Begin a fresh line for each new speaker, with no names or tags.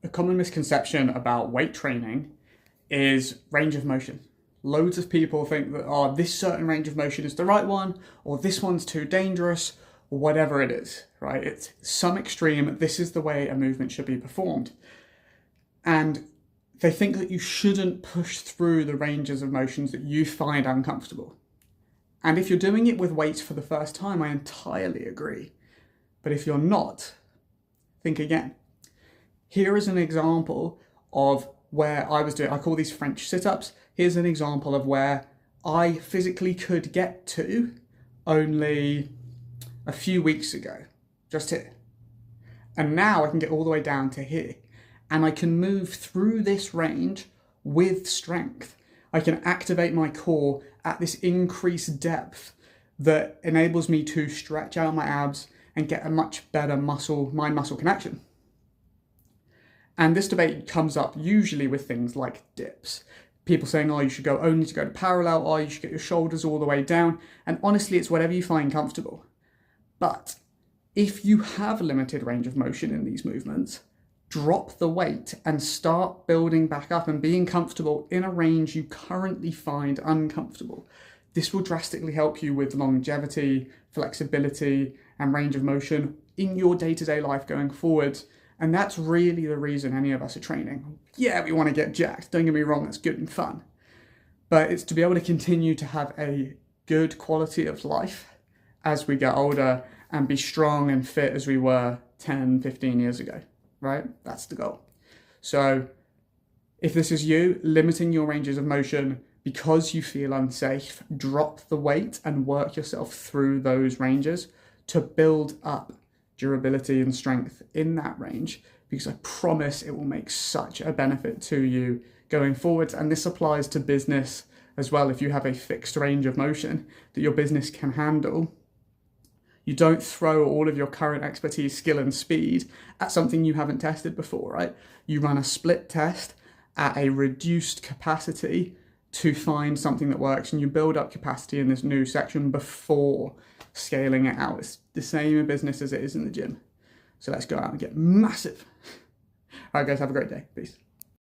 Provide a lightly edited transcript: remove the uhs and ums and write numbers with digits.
A common misconception about weight training is range of motion. Loads of people think that, oh, this certain range of motion is the right one, or this one's too dangerous, or whatever it is, right? It's some extreme, this is the way a movement should be performed. And they think that you shouldn't push through the ranges of motions that you find uncomfortable. And if you're doing it with weights for the first time, I entirely agree. But if you're not, think again. Here is an example of where I call these French sit-ups. Here's an example of where I physically could get to only a few weeks ago, just here. And now I can get all the way down to here. And I can move through this range with strength. I can activate my core at this increased depth that enables me to stretch out my abs and get a much better mind-muscle connection. And this debate comes up usually with things like dips. People saying, oh, you should go only to go to parallel, or you should get your shoulders all the way down. And honestly, it's whatever you find comfortable. But if you have limited range of motion in these movements, drop the weight and start building back up and being comfortable in a range you currently find uncomfortable. This will drastically help you with longevity, flexibility, and range of motion in your day-to-day life going forward. And that's really the reason any of us are training. Yeah, we want to get jacked. Don't get me wrong, it's good and fun. But it's to be able to continue to have a good quality of life as we get older and be strong and fit as we were 10, 15 years ago, right? That's the goal. So if this is you, limiting your ranges of motion because you feel unsafe, drop the weight and work yourself through those ranges to build up durability and strength in that range, because I promise it will make such a benefit to you going forwards. And this applies to business as well. If you have a fixed range of motion that your business can handle, you don't throw all of your current expertise, skill and speed at something you haven't tested before, right? You run a split test at a reduced capacity to find something that works, and you build up capacity in this new section before scaling it out. It's the same in business as it is in the gym. So let's go out and get massive. All right, guys, have a great day. Peace.